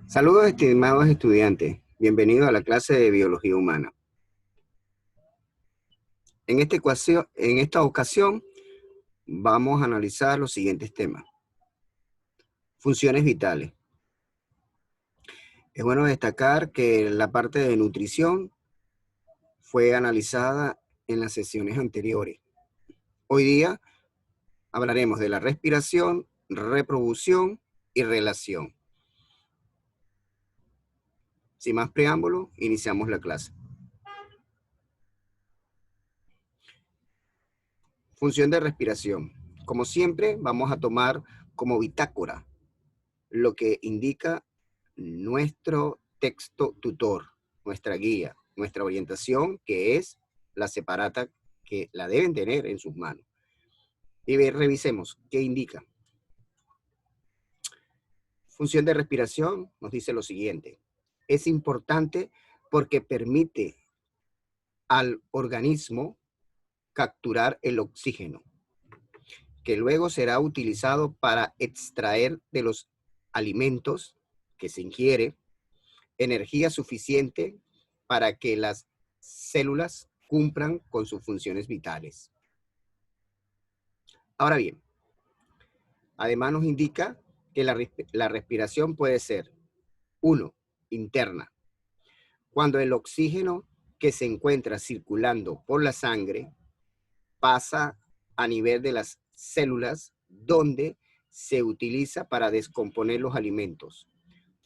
Saludos, estimados estudiantes. Bienvenidos a la clase de Biología Humana. En esta ocasión vamos a analizar los siguientes temas. Funciones vitales. Es bueno destacar que la parte de nutrición fue analizada en las sesiones anteriores. Hoy día hablaremos de la respiración, reproducción y relación. Sin más preámbulo, iniciamos la clase. Función de respiración. Como siempre, vamos a tomar como bitácora lo que indica nuestro texto tutor, nuestra guía, nuestra orientación, que es la separata que la deben tener en sus manos. Y revisemos qué indica. Función de respiración nos dice lo siguiente. Es importante porque permite al organismo capturar el oxígeno, que luego será utilizado para extraer de los alimentos que se ingiere energía suficiente para que las células cumplan con sus funciones vitales. Ahora bien, además nos indica que la respiración puede ser, 1, interna, cuando el oxígeno que se encuentra circulando por la sangre pasa a nivel de las células donde se utiliza para descomponer los alimentos,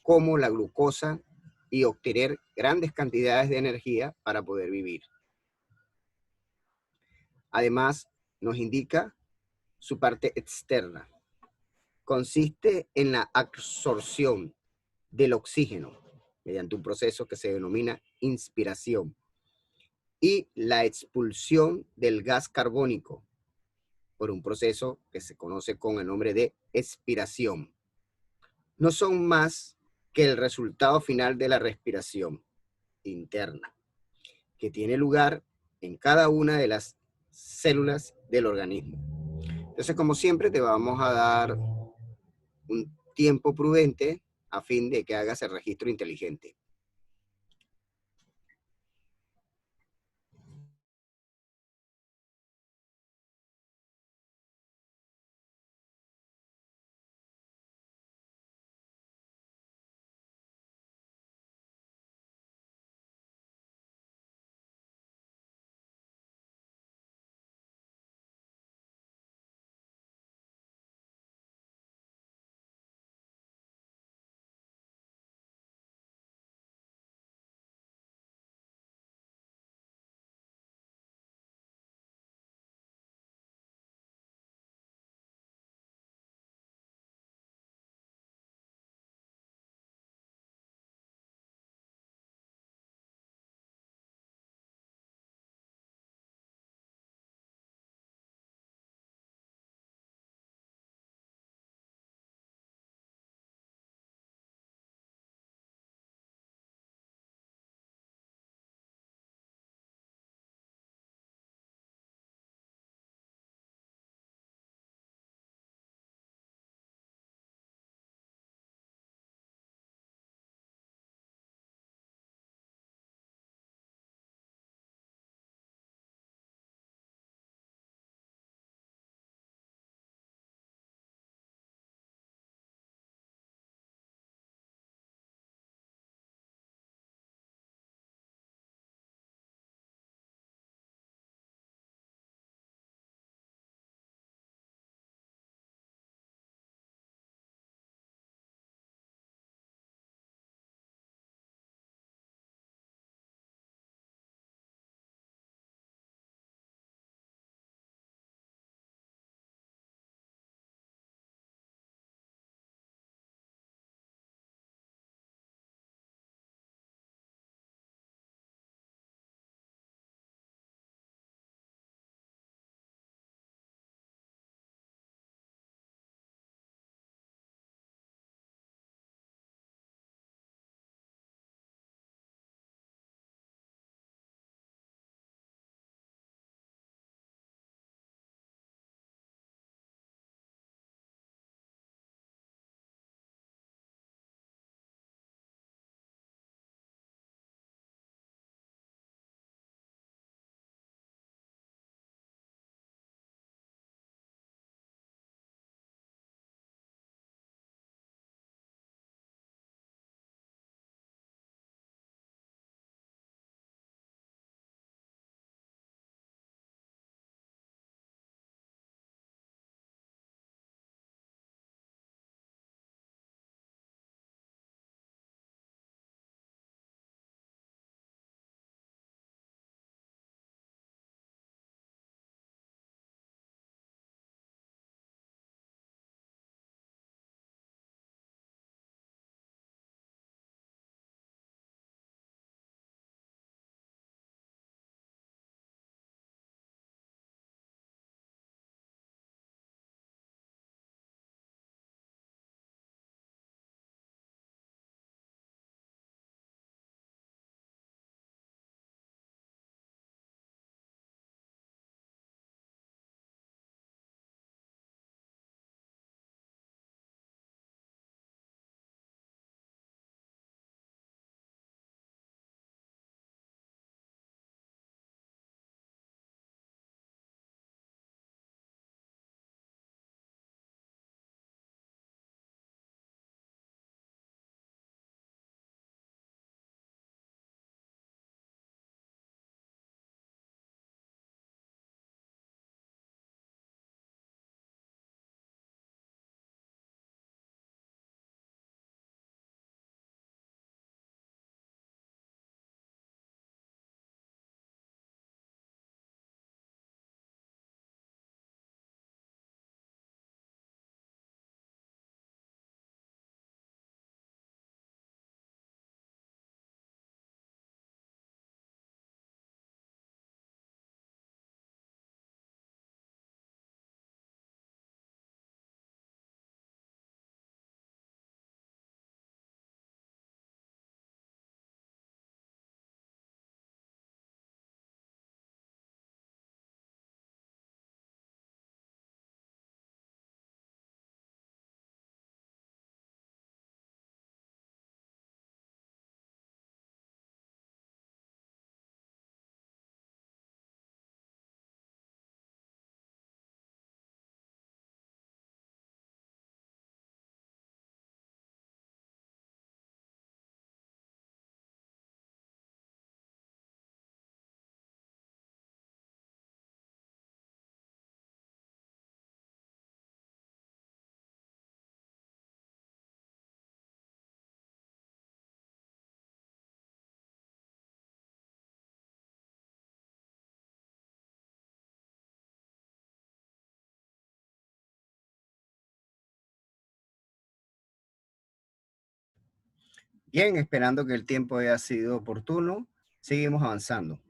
como la glucosa, y obtener grandes cantidades de energía para poder vivir. Además, nos indica su parte externa. Consiste en la absorción del oxígeno mediante un proceso que se denomina inspiración y la expulsión del gas carbónico por un proceso que se conoce con el nombre de expiración. No son más que el resultado final de la respiración interna, que tiene lugar en cada una de las células del organismo. Entonces, como siempre, te vamos a dar un tiempo prudente a fin de que hagas el registro inteligente. Bien, esperando que el tiempo haya sido oportuno, seguimos avanzando.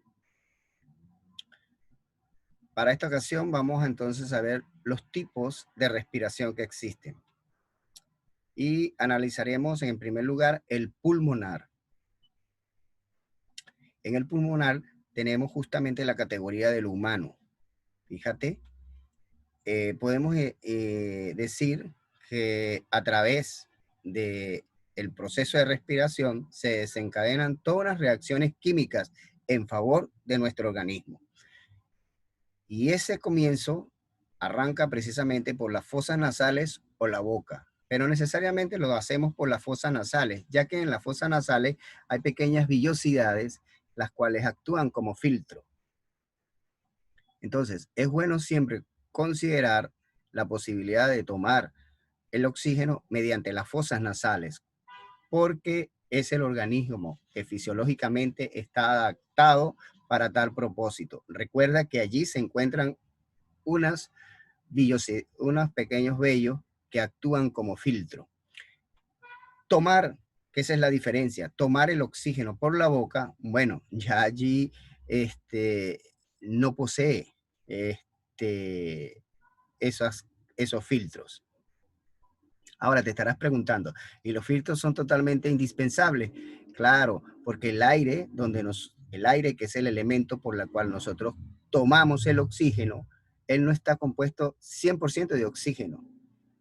Para esta ocasión vamos entonces a ver los tipos de respiración que existen. Y analizaremos en primer lugar el pulmonar. En el pulmonar tenemos justamente la categoría del humano. Fíjate, podemos decir que a través del proceso de respiración se desencadenan todas las reacciones químicas en favor de nuestro organismo. Y ese comienzo arranca precisamente por las fosas nasales o la boca, pero necesariamente lo hacemos por las fosas nasales, ya que en las fosas nasales hay pequeñas villosidades, las cuales actúan como filtro. Entonces, es bueno siempre considerar la posibilidad de tomar el oxígeno mediante las fosas nasales, porque es el organismo que fisiológicamente está adaptado para tal propósito. Recuerda que allí se encuentran unos pequeños vellos que actúan como filtro. Tomar, que esa es la diferencia, tomar el oxígeno por la boca, bueno, ya allí no posee esos, esos filtros. Ahora te estarás preguntando, ¿y los filtros son totalmente indispensables? Claro, porque el aire que es el elemento por el cual nosotros tomamos el oxígeno, él no está compuesto 100% de oxígeno.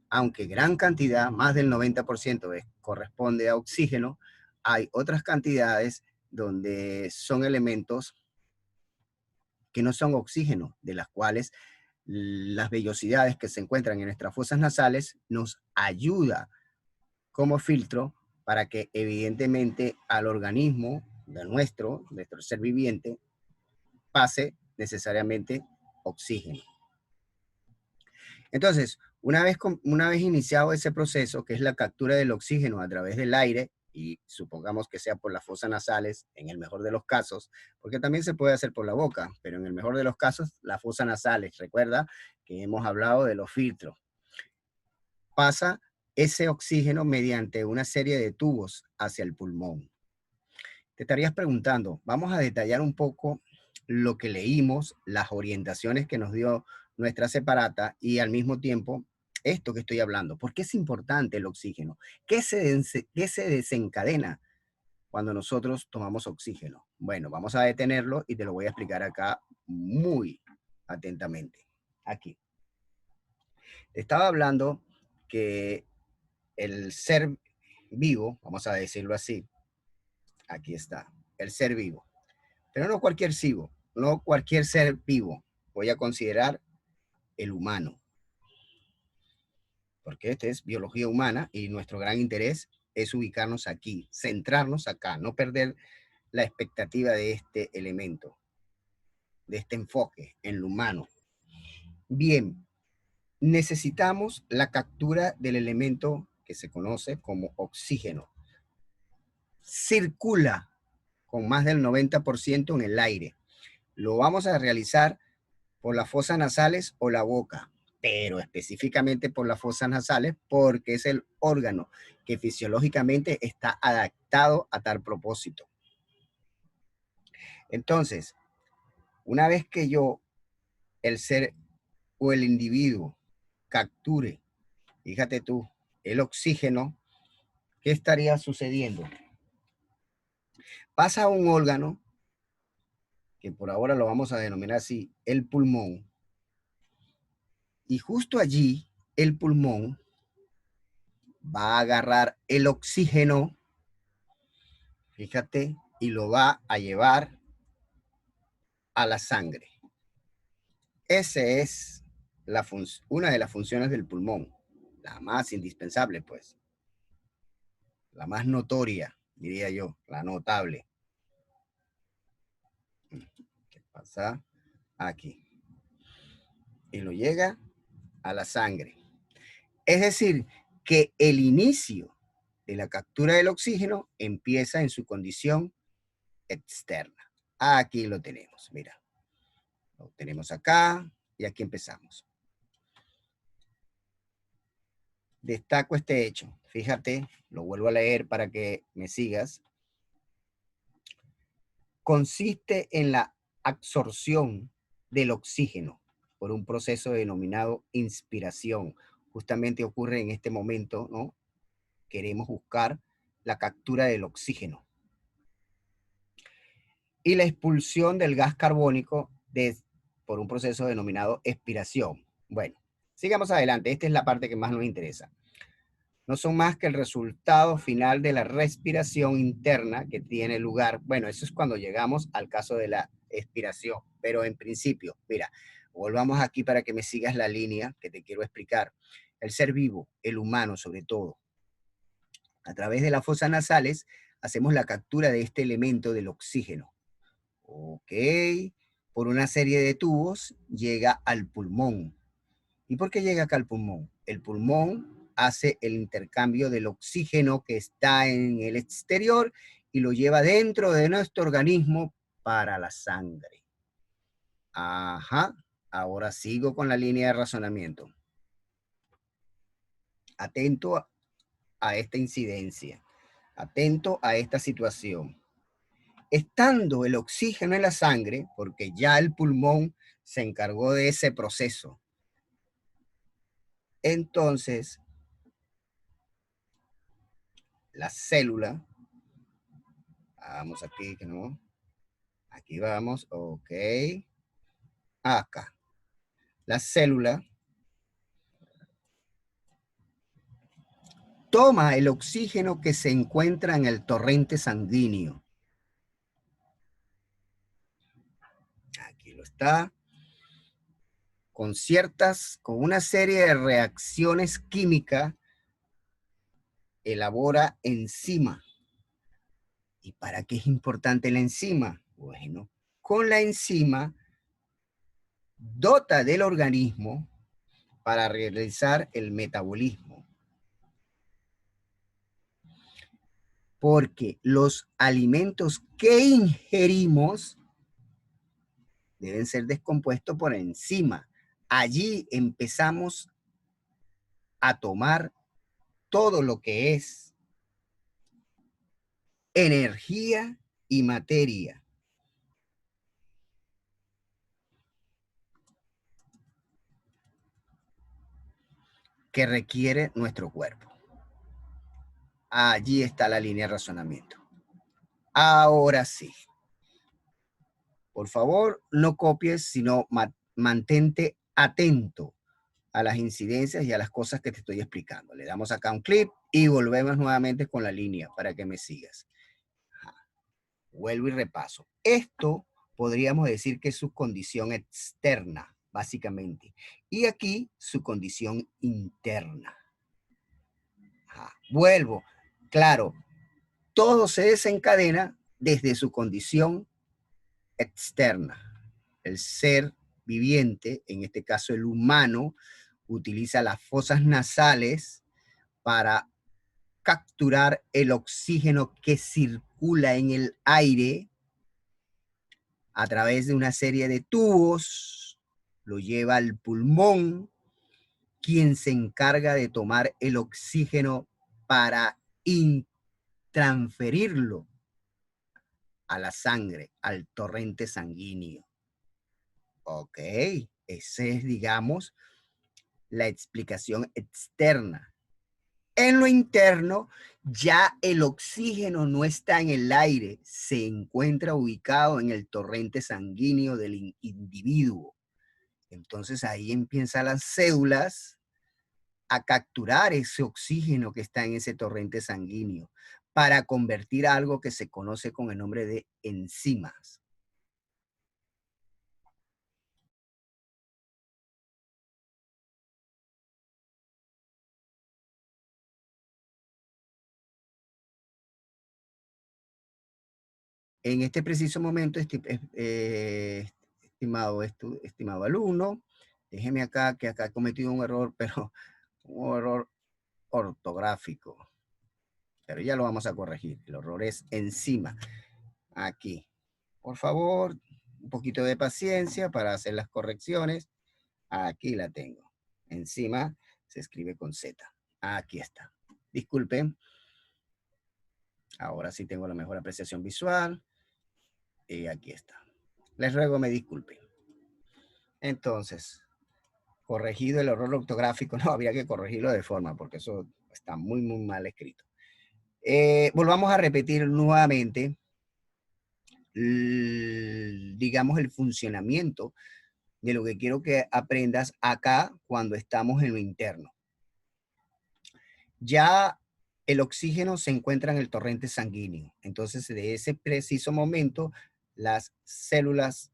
Aunque gran cantidad, más del 90% corresponde a oxígeno, hay otras cantidades donde son elementos que no son oxígeno, de las cuales las vellosidades que se encuentran en nuestras fosas nasales nos ayuda como filtro para que evidentemente al organismo de nuestro ser viviente, pase necesariamente oxígeno. Entonces, una vez iniciado ese proceso, que es la captura del oxígeno a través del aire, y supongamos que sea por las fosas nasales, en el mejor de los casos, porque también se puede hacer por la boca, pero en el mejor de los casos, las fosas nasales. Recuerda que hemos hablado de los filtros. Pasa ese oxígeno mediante una serie de tubos hacia el pulmón. Te estarías preguntando, vamos a detallar un poco lo que leímos, las orientaciones que nos dio nuestra separata y al mismo tiempo esto que estoy hablando. ¿Por qué es importante el oxígeno? ¿Qué se desencadena cuando nosotros tomamos oxígeno? Bueno, vamos a detenerlo y te lo voy a explicar acá muy atentamente. Aquí. Te estaba hablando que el ser vivo, vamos a decirlo así, aquí está, el ser vivo. Pero no cualquier vivo, no cualquier ser vivo. Voy a considerar el humano, porque esta es biología humana y nuestro gran interés es ubicarnos aquí, centrarnos acá, no perder la expectativa de este elemento, de este enfoque en lo humano. Bien, necesitamos la captura del elemento que se conoce como oxígeno. Circula con más del 90% en el aire. Lo vamos a realizar por las fosas nasales o la boca, pero específicamente por las fosas nasales porque es el órgano que fisiológicamente está adaptado a tal propósito. Entonces, una vez que yo, el ser o el individuo, capture, fíjate tú, el oxígeno, ¿qué estaría sucediendo? Pasa a un órgano, que por ahora lo vamos a denominar así, el pulmón, y justo allí el pulmón va a agarrar el oxígeno, fíjate, y lo va a llevar a la sangre. Esa es una de las funciones del pulmón, la más indispensable, pues, la más notoria, diría yo, la notable. ¿Qué pasa aquí? Y lo llega a la sangre. Es decir, que el inicio de la captura del oxígeno empieza en su condición externa. Aquí lo tenemos, mira. Lo tenemos acá y aquí empezamos. destaco este hecho. Fíjate, lo vuelvo a leer para que me sigas. Consiste en la absorción del oxígeno por un proceso denominado inspiración. Justamente ocurre en este momento, ¿no? Queremos buscar la captura del oxígeno. Y la expulsión del gas carbónico por un proceso denominado expiración. Bueno, sigamos adelante. Esta es la parte que más nos interesa. No son más que el resultado final de la respiración interna que tiene lugar. Bueno, eso es cuando llegamos al caso de la expiración, pero en principio, mira, volvamos aquí para que me sigas la línea que te quiero explicar. El ser vivo, el humano sobre todo, a través de las fosas nasales, hacemos la captura de este elemento del oxígeno. Ok, por una serie de tubos llega al pulmón. ¿Y por qué llega acá al pulmón? El pulmón hace el intercambio del oxígeno que está en el exterior y lo lleva dentro de nuestro organismo para la sangre. Ajá, ahora sigo con la línea de razonamiento. Atento a esta incidencia, atento a esta situación. Estando el oxígeno en la sangre, porque ya el pulmón se encargó de ese proceso, entonces la célula, vamos aquí, que no, aquí vamos, ok, acá, la célula toma el oxígeno que se encuentra en el torrente sanguíneo. Aquí lo está. Con una serie de reacciones químicas, elabora enzima. ¿Y para qué es importante la enzima? Bueno, con la enzima dota del organismo para realizar el metabolismo. Porque los alimentos que ingerimos deben ser descompuestos por enzima. Allí empezamos a tomar todo lo que es energía y materia que requiere nuestro cuerpo. Allí está la línea de razonamiento. Ahora sí. Por favor, no copies, sino mantente atento a las incidencias y a las cosas que te estoy explicando. Le damos acá un clip y volvemos nuevamente con la línea para que me sigas. Vuelvo y repaso. Esto podríamos decir que es su condición externa, básicamente. Y aquí su condición interna. Vuelvo. Claro, todo se desencadena desde su condición externa. El ser viviente, en este caso el humano, utiliza las fosas nasales para capturar el oxígeno que circula en el aire a través de una serie de tubos, lo lleva al pulmón, quien se encarga de tomar el oxígeno para transferirlo a la sangre, al torrente sanguíneo. Ok, esa es, digamos, la explicación externa. En lo interno, ya el oxígeno no está en el aire, se encuentra ubicado en el torrente sanguíneo del individuo. Entonces ahí empiezan las células a capturar ese oxígeno que está en ese torrente sanguíneo para convertir algo que se conoce con el nombre de enzimas. En este preciso momento, estimado alumno, déjeme acá, que acá he cometido un error, pero un error ortográfico. Pero ya lo vamos a corregir. El error es encima. Aquí. Por favor, un poquito de paciencia para hacer las correcciones. Aquí la tengo. Encima se escribe con Z. Aquí está. Disculpen. Ahora sí tengo la mejor apreciación visual. Y aquí está. Les ruego me disculpen. Entonces, corregido el error ortográfico, no, habría que corregirlo de forma, porque eso está muy, muy mal escrito. Volvamos a repetir nuevamente, digamos, el funcionamiento de lo que quiero que aprendas acá cuando estamos en lo interno. Ya el oxígeno se encuentra en el torrente sanguíneo. Entonces, de ese preciso momento, las células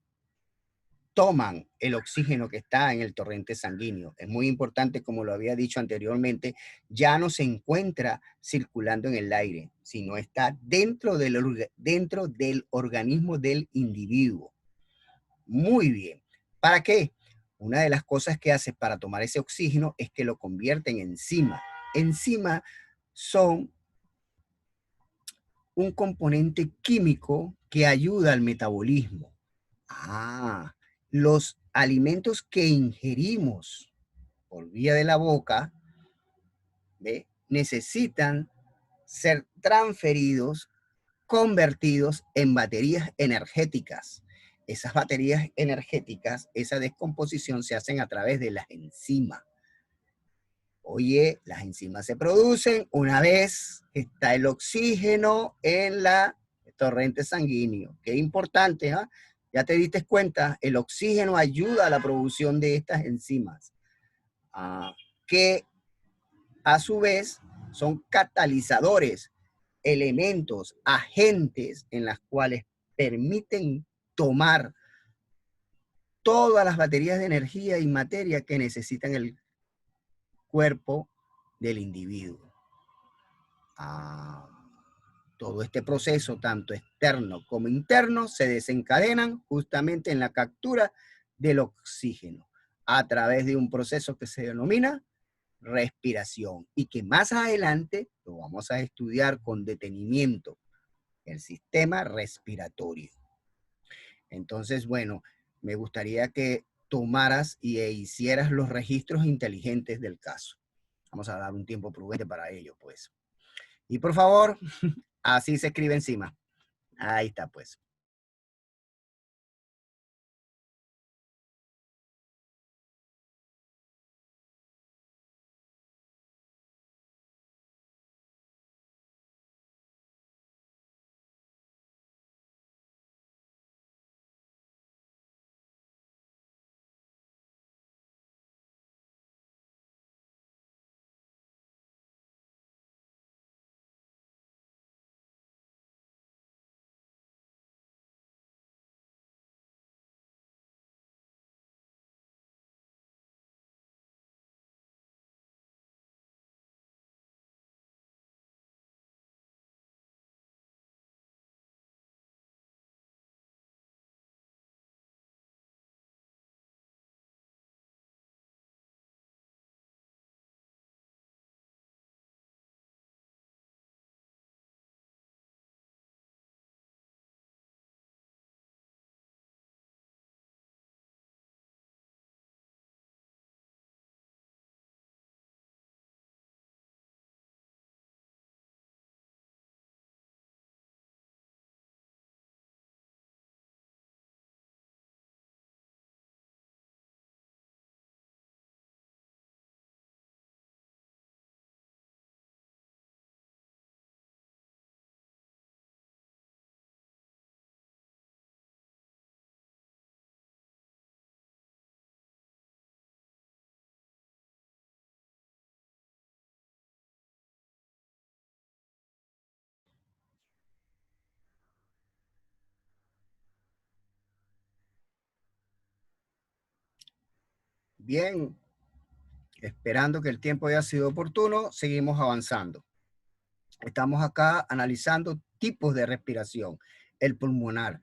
toman el oxígeno que está en el torrente sanguíneo. Es muy importante, como lo había dicho anteriormente, ya no se encuentra circulando en el aire, sino está dentro del organismo del individuo. Muy bien. ¿Para qué? Una de las cosas que hace para tomar ese oxígeno es que lo convierte en enzima. Enzimas son un componente químico que ayuda al metabolismo. Los alimentos que ingerimos por vía de la boca, ¿ve? Necesitan ser transferidos, convertidos en baterías energéticas. Esas baterías energéticas, esa descomposición se hacen a través de las enzimas. Oye, las enzimas se producen una vez que está el oxígeno en la torrente sanguíneo. Qué importante, ¿ah? Ya te diste cuenta, el oxígeno ayuda a la producción de estas enzimas, que a su vez son catalizadores, elementos, agentes en las cuales permiten tomar todas las baterías de energía y materia que necesitan el cuerpo del individuo. Todo este proceso, tanto externo como interno, se desencadenan justamente en la captura del oxígeno a través de un proceso que se denomina respiración y que más adelante lo vamos a estudiar con detenimiento, el sistema respiratorio. Entonces, bueno, me gustaría que tomaras e hicieras los registros inteligentes del caso. Vamos a dar un tiempo prudente para ello, pues. Y por favor, así se escribe encima. Ahí está, pues. Bien, esperando que el tiempo haya sido oportuno, seguimos avanzando. Estamos acá analizando tipos de respiración. El pulmonar.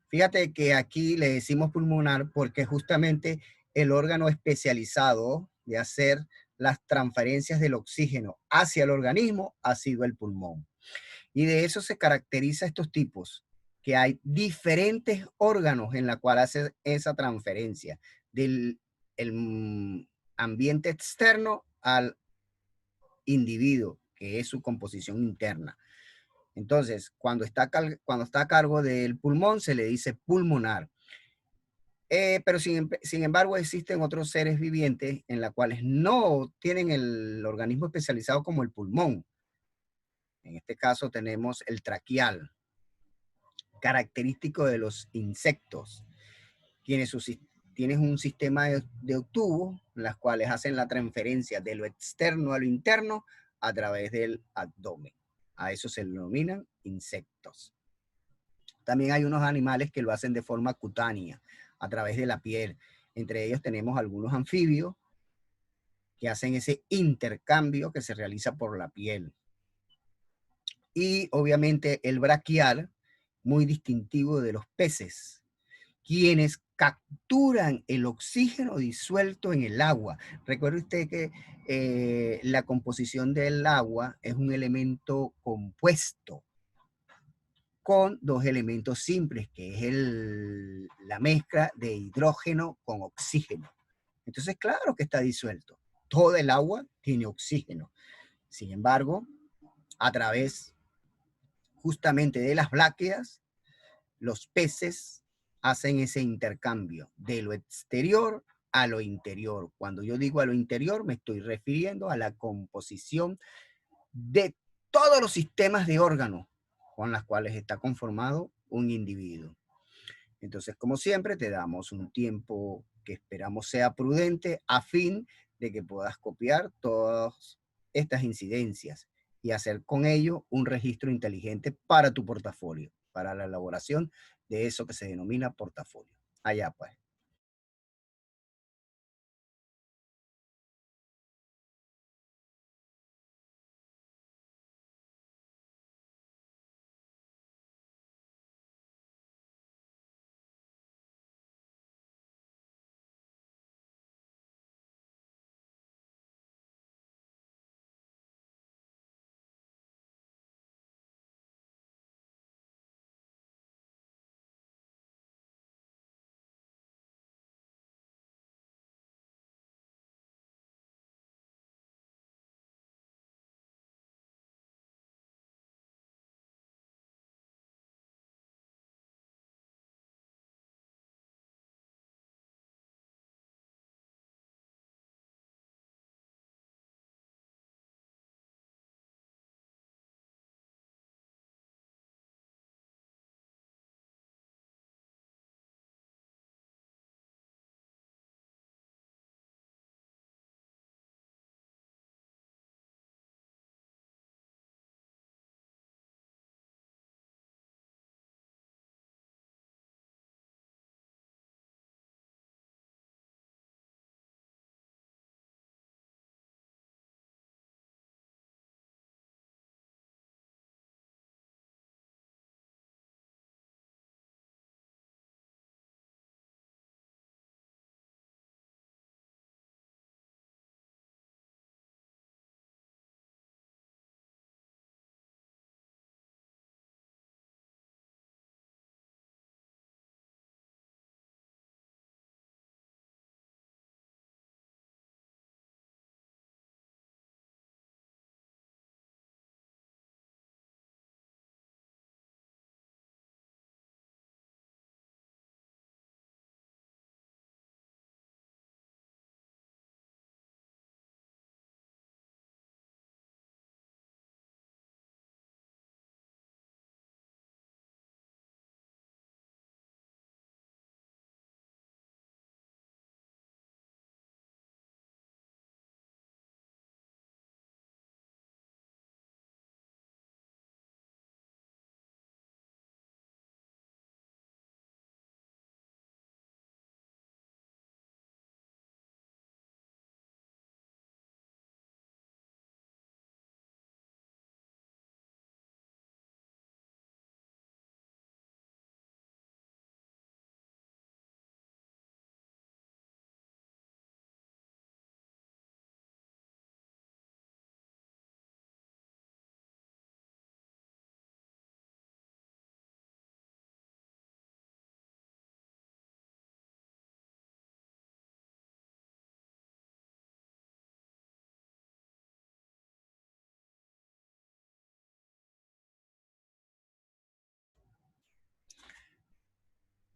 Fíjate que aquí le decimos pulmonar porque justamente el órgano especializado de hacer las transferencias del oxígeno hacia el organismo ha sido el pulmón. Y de eso se caracteriza estos tipos, que hay diferentes órganos en la cual hace esa transferencia del el ambiente externo al individuo, que es su composición interna. Entonces, cuando está a cargo del pulmón, se le dice pulmonar. Pero sin embargo, existen otros seres vivientes en los cuales no tienen el organismo especializado como el pulmón. En este caso tenemos el traqueal, característico de los insectos. Tienes un sistema de tubos, las cuales hacen la transferencia de lo externo a lo interno a través del abdomen. A eso se denominan insectos. También hay unos animales que lo hacen de forma cutánea, a través de la piel. Entre ellos tenemos algunos anfibios que hacen ese intercambio que se realiza por la piel. Y obviamente el braquial, muy distintivo de los peces, quienes capturan el oxígeno disuelto en el agua. Recuerde usted que la composición del agua es un elemento compuesto con dos elementos simples, que es la mezcla de hidrógeno con oxígeno. Entonces, claro que está disuelto. Todo el agua tiene oxígeno. Sin embargo, a través justamente de las brácteas, los peces hacen ese intercambio de lo exterior a lo interior. Cuando yo digo a lo interior, me estoy refiriendo a la composición de todos los sistemas de órganos con los cuales está conformado un individuo. Entonces, como siempre, te damos un tiempo que esperamos sea prudente a fin de que puedas copiar todas estas incidencias y hacer con ello un registro inteligente para tu portafolio, para la elaboración de eso que se denomina portafolio. Allá pues.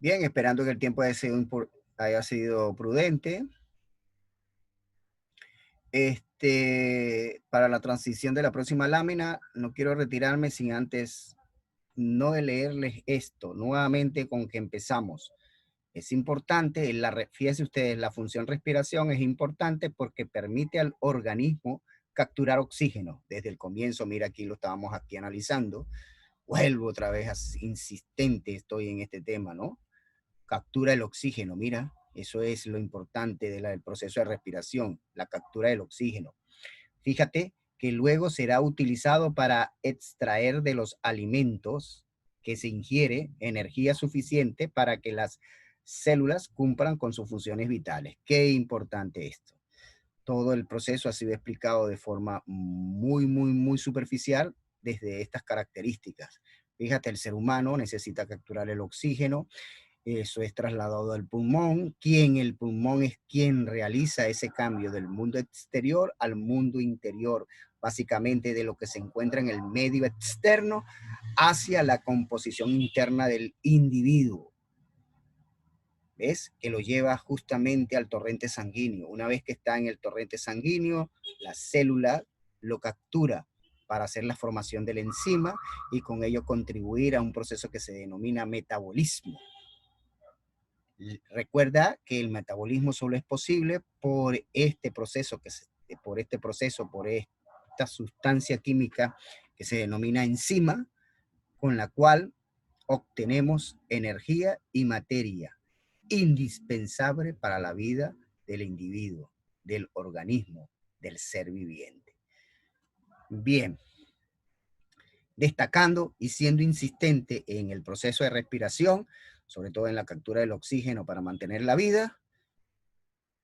Bien, esperando que el tiempo haya sido prudente. Para la transición de la próxima lámina, no quiero retirarme sin antes no de leerles esto, nuevamente con que empezamos. Es importante, fíjense ustedes, la función respiración es importante porque permite al organismo capturar oxígeno. Desde el comienzo, mira, aquí lo estábamos aquí analizando. Vuelvo otra vez, insistente estoy en este tema, ¿no? Captura el oxígeno, mira, eso es lo importante del proceso de respiración, la captura del oxígeno. Fíjate que luego será utilizado para extraer de los alimentos que se ingiere energía suficiente para que las células cumplan con sus funciones vitales. Qué importante esto. Todo el proceso ha sido explicado de forma muy superficial desde estas características. Fíjate, el ser humano necesita capturar el oxígeno, eso es trasladado al pulmón, el pulmón es quien realiza ese cambio del mundo exterior al mundo interior, básicamente de lo que se encuentra en el medio externo hacia la composición interna del individuo. ¿Ves? Que lo lleva justamente al torrente sanguíneo. Una vez que está en el torrente sanguíneo, la célula lo captura para hacer la formación de la enzima y con ello contribuir a un proceso que se denomina metabolismo. Recuerda que el metabolismo solo es posible por este proceso, por esta sustancia química que se denomina enzima, con la cual obtenemos energía y materia indispensable para la vida del individuo, del organismo, del ser viviente. Bien, destacando y siendo insistente en el proceso de respiración, sobre todo en la captura del oxígeno para mantener la vida,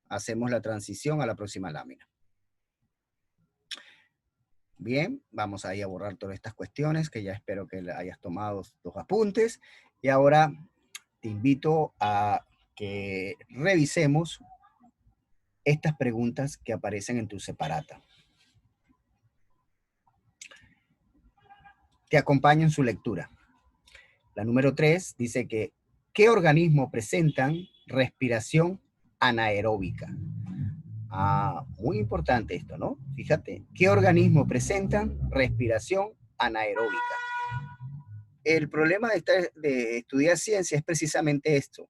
hacemos la transición a la próxima lámina. Bien, vamos ahí a borrar todas estas cuestiones que ya espero que hayas tomado los apuntes. Y ahora te invito a que revisemos estas preguntas que aparecen en tu separata. Te acompaño en su lectura. La número 3 dice que ¿qué organismos presentan respiración anaeróbica? Muy importante esto, ¿no? Fíjate, ¿qué organismos presentan respiración anaeróbica? El problema de estudiar ciencia es precisamente esto,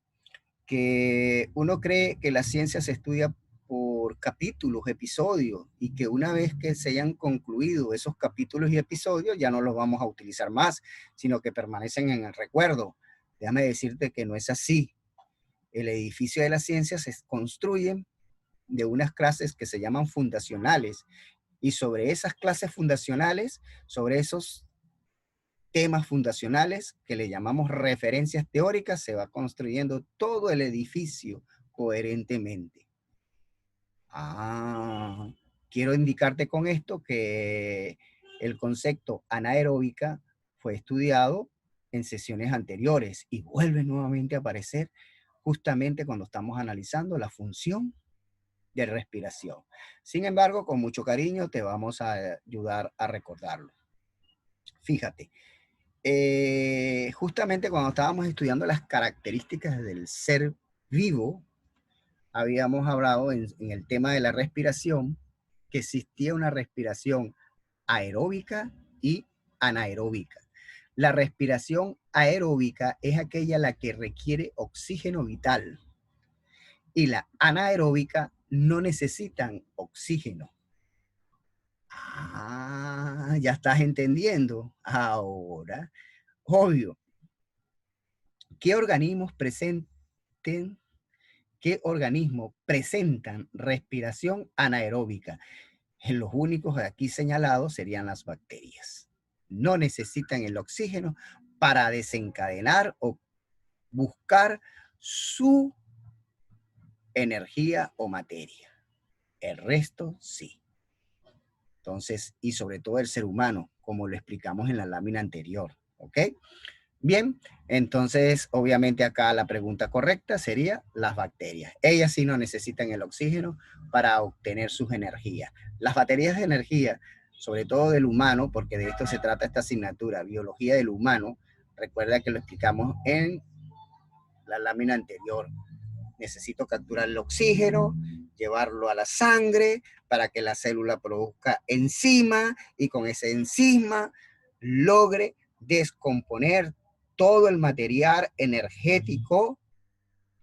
que uno cree que la ciencia se estudia por capítulos, episodios, y que una vez que se hayan concluido esos capítulos y episodios ya no los vamos a utilizar más, sino que permanecen en el recuerdo. Déjame decirte que no es así. El edificio de la ciencia se construye de unas clases que se llaman fundacionales, y sobre esas clases fundacionales, sobre esos temas fundacionales que le llamamos referencias teóricas, se va construyendo todo el edificio coherentemente. Quiero indicarte con esto que el concepto anaeróbica fue estudiado en sesiones anteriores y vuelve nuevamente a aparecer justamente cuando estamos analizando la función de respiración. Sin embargo, con mucho cariño te vamos a ayudar a recordarlo. Fíjate, justamente cuando estábamos estudiando las características del ser vivo, habíamos hablado en el tema de la respiración, que existía una respiración aeróbica y anaeróbica. La respiración aeróbica es aquella la que requiere oxígeno vital y la anaeróbica no necesitan oxígeno. Ya estás entendiendo. Ahora, obvio, ¿qué organismos presentan respiración anaeróbica? Los únicos aquí señalados serían las bacterias. No necesitan el oxígeno para desencadenar o buscar su energía o materia. El resto sí. Entonces, y sobre todo el ser humano, como lo explicamos en la lámina anterior, ¿ok? Bien, entonces obviamente acá la pregunta correcta sería las bacterias. Ellas sí no necesitan el oxígeno para obtener sus energías. Las baterías de energía, sobre todo del humano, porque de esto se trata esta asignatura, biología del humano, recuerda que lo explicamos en la lámina anterior. Necesito capturar el oxígeno, llevarlo a la sangre para que la célula produzca enzima y con ese enzima logre descomponer todo el material energético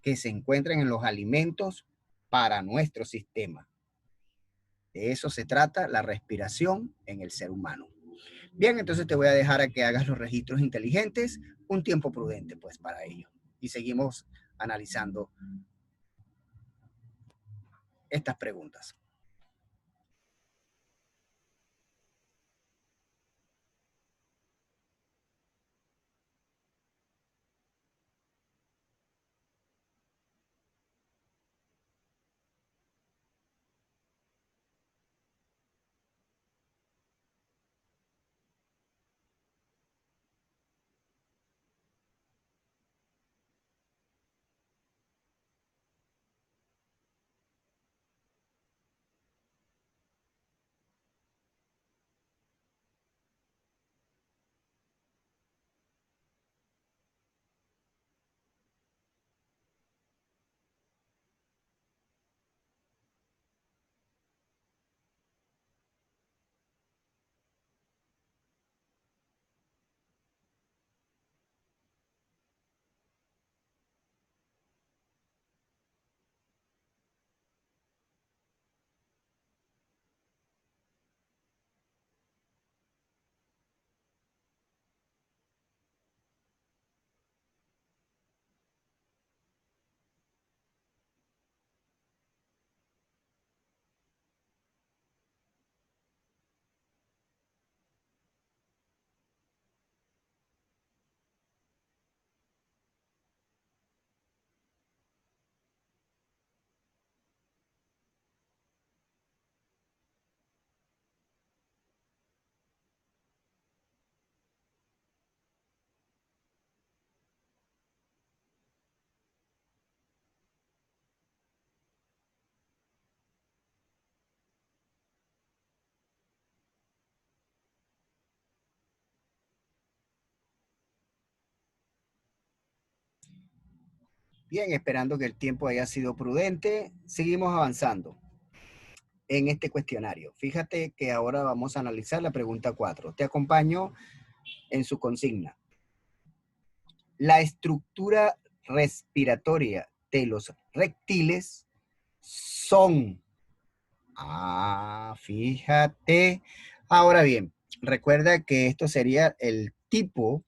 que se encuentra en los alimentos para nuestro sistema. De eso se trata la respiración en el ser humano. Bien, entonces te voy a dejar a que hagas los registros inteligentes, un tiempo prudente pues para ello. Y seguimos analizando estas preguntas. Bien, esperando que el tiempo haya sido prudente, seguimos avanzando en este cuestionario. Fíjate que ahora vamos a analizar la pregunta 4. Te acompaño en su consigna. La estructura respiratoria de los reptiles son... fíjate. Ahora bien, recuerda que esto sería el tipo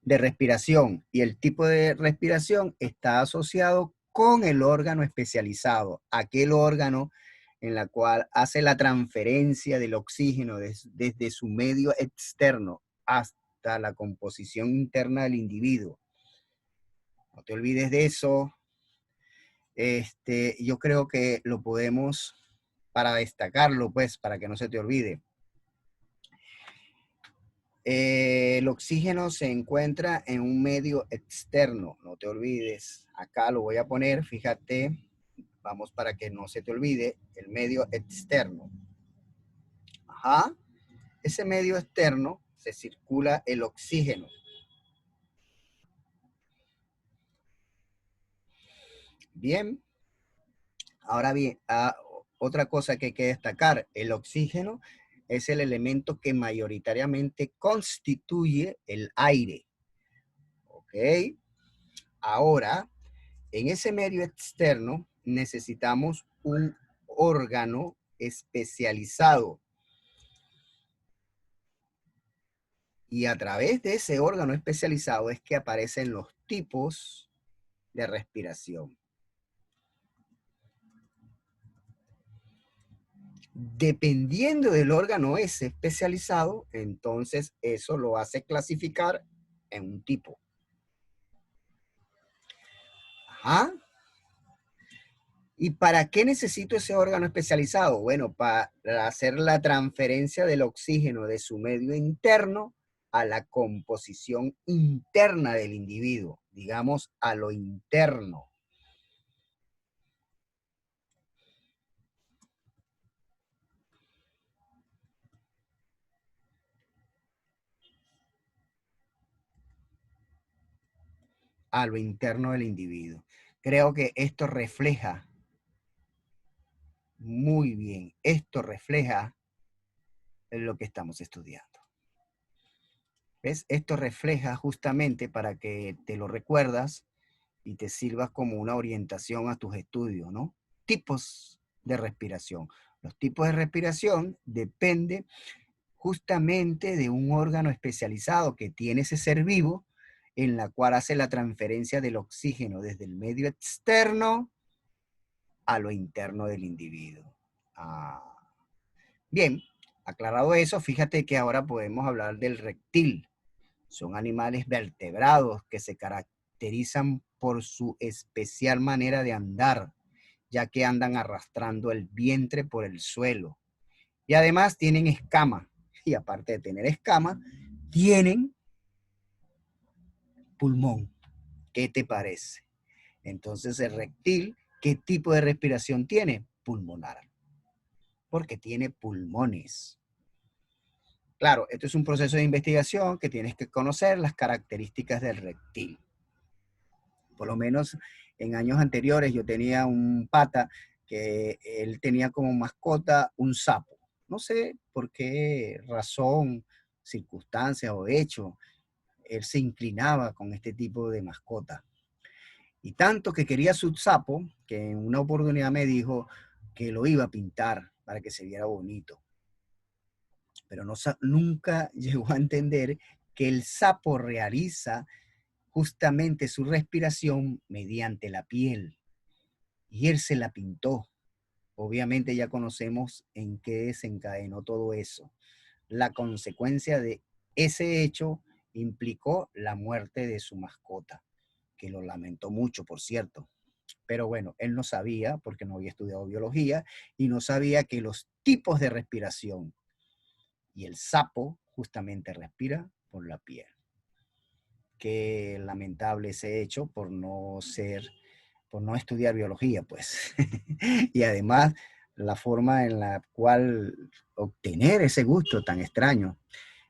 de respiración y el tipo de respiración está asociado con el órgano especializado, aquel órgano en la cual hace la transferencia del oxígeno desde su medio externo hasta la composición interna del individuo. No te olvides de eso. Yo creo que lo podemos, para destacarlo, pues, para que no se te olvide. El oxígeno se encuentra en un medio externo, no te olvides. Acá lo voy a poner, fíjate, vamos para que no se te olvide, el medio externo. Ajá, ese medio externo se circula el oxígeno. Bien, ahora bien, otra cosa que hay que destacar, el oxígeno es el elemento que mayoritariamente constituye el aire. ¿Ok? Ahora, en ese medio externo necesitamos un órgano especializado. Y a través de ese órgano especializado es que aparecen los tipos de respiración. Dependiendo del órgano ese especializado, entonces eso lo hace clasificar en un tipo. Ajá. ¿Y para qué necesito ese órgano especializado? Bueno, para hacer la transferencia del oxígeno de su medio interno a la composición interna del individuo, digamos, a lo interno. a lo interno del individuo. Creo que esto refleja muy bien, esto refleja lo que estamos estudiando. ¿Ves? Esto refleja justamente para que te lo recuerdas y te sirva como una orientación a tus estudios, ¿no? Tipos de respiración. Los tipos de respiración dependen justamente de un órgano especializado que tiene ese ser vivo en la cual hace la transferencia del oxígeno desde el medio externo a lo interno del individuo. Bien, aclarado eso, fíjate que ahora podemos hablar del reptil. Son animales vertebrados que se caracterizan por su especial manera de andar, ya que andan arrastrando el vientre por el suelo. Y además tienen escamas. Y aparte de tener escamas, tienen pulmón. ¿Qué te parece? Entonces el reptil, ¿qué tipo de respiración tiene? Pulmonar. Porque tiene pulmones. Claro, esto es un proceso de investigación que tienes que conocer las características del reptil. Por lo menos en años anteriores yo tenía un pata que él tenía como mascota un sapo. No sé por qué razón, circunstancia o hecho, él se inclinaba con este tipo de mascota. Y tanto que quería su sapo, que en una oportunidad me dijo que lo iba a pintar para que se viera bonito. Pero no, nunca llegó a entender que el sapo realiza justamente su respiración mediante la piel. Y él se la pintó. Obviamente ya conocemos en qué desencadenó todo eso. La consecuencia de ese hecho implicó la muerte de su mascota, que lo lamentó mucho, por cierto. Pero bueno, él no sabía, porque no había estudiado biología, y no sabía que los tipos de respiración, y el sapo justamente respira por la piel. Qué lamentable ese hecho por no estudiar biología, pues. Y además, la forma en la cual obtener ese gusto tan extraño.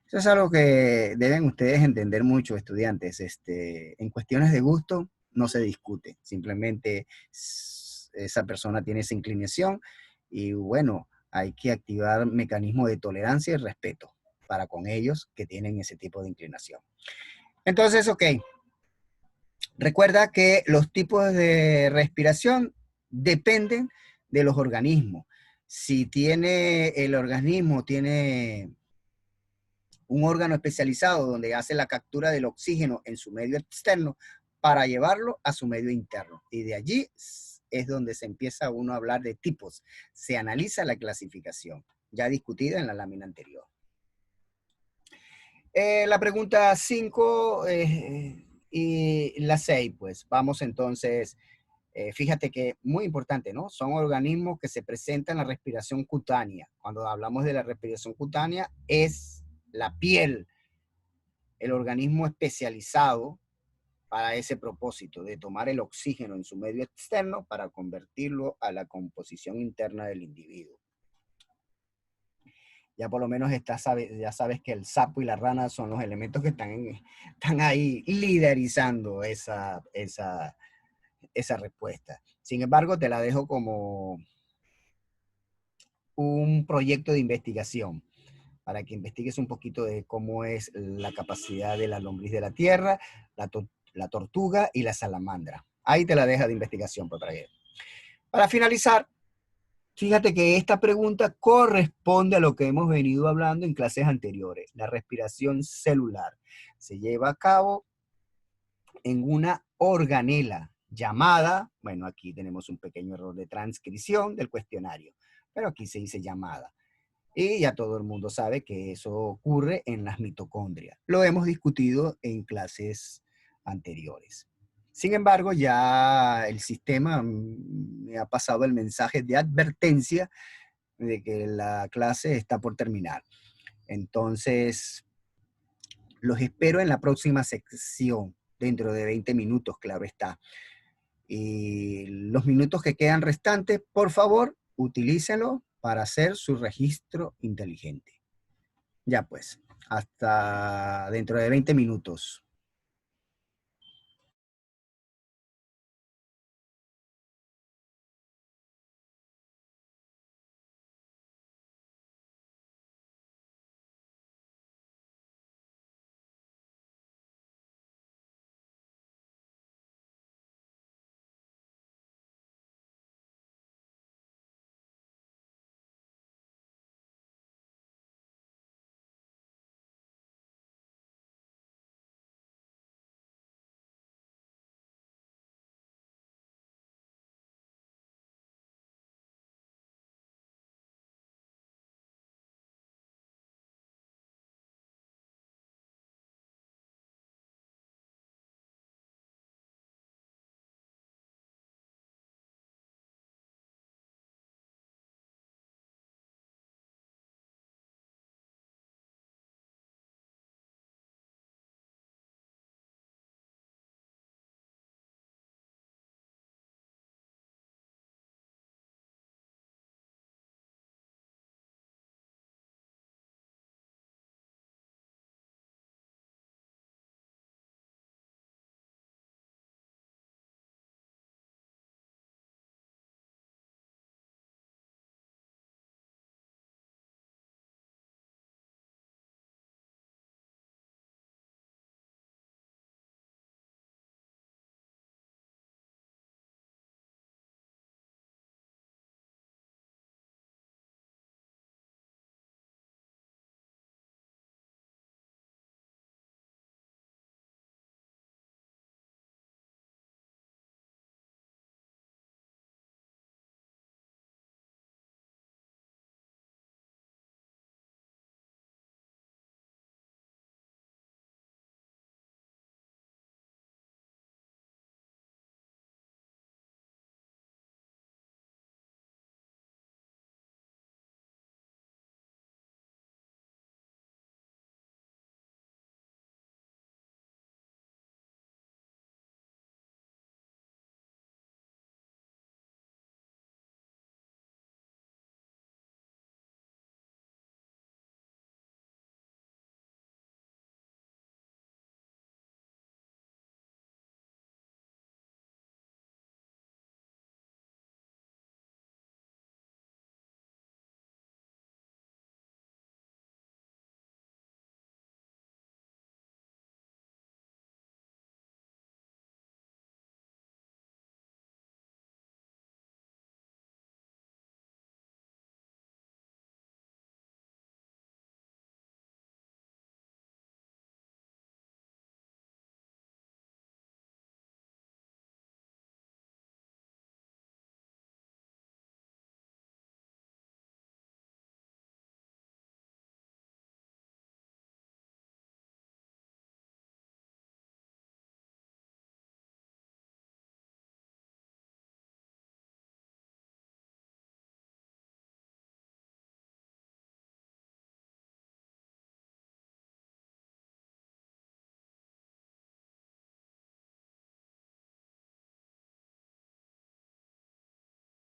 Eso es algo que deben ustedes entender mucho, estudiantes. En cuestiones de gusto no se discute, simplemente esa persona tiene esa inclinación y bueno, hay que activar mecanismos de tolerancia y respeto para con ellos que tienen ese tipo de inclinación. Entonces, ok, recuerda que los tipos de respiración dependen de los organismos. Si el organismo tiene un órgano especializado donde hace la captura del oxígeno en su medio externo para llevarlo a su medio interno. Y de allí es donde se empieza uno a hablar de tipos. Se analiza la clasificación, ya discutida en la lámina anterior. La pregunta 5 y la 6, pues vamos entonces, fíjate que muy importante, ¿no? Son organismos que se presentan en la respiración cutánea. Cuando hablamos de la respiración cutánea es la piel, el organismo especializado para ese propósito, de tomar el oxígeno en su medio externo para convertirlo a la composición interna del individuo. Ya por lo menos ya sabes que el sapo y la rana son los elementos que están ahí liderizando esa respuesta. Sin embargo, te la dejo como un proyecto de investigación para que investigues un poquito de cómo es la capacidad de la lombriz de la tierra, la tortuga y la salamandra. Ahí te la deja de investigación, pues, para finalizar, fíjate que esta pregunta corresponde a lo que hemos venido hablando en clases anteriores. La respiración celular se lleva a cabo en una organela llamada, bueno, aquí tenemos un pequeño error de transcripción del cuestionario, pero aquí se dice llamada. Y ya todo el mundo sabe que eso ocurre en las mitocondrias. Lo hemos discutido en clases anteriores. Sin embargo, ya el sistema me ha pasado el mensaje de advertencia de que la clase está por terminar. Entonces, los espero en la próxima sección, dentro de 20 minutos, claro está. Y los minutos que quedan restantes, por favor, utilícenlo para hacer su registro inteligente. Ya pues, hasta dentro de 20 minutos.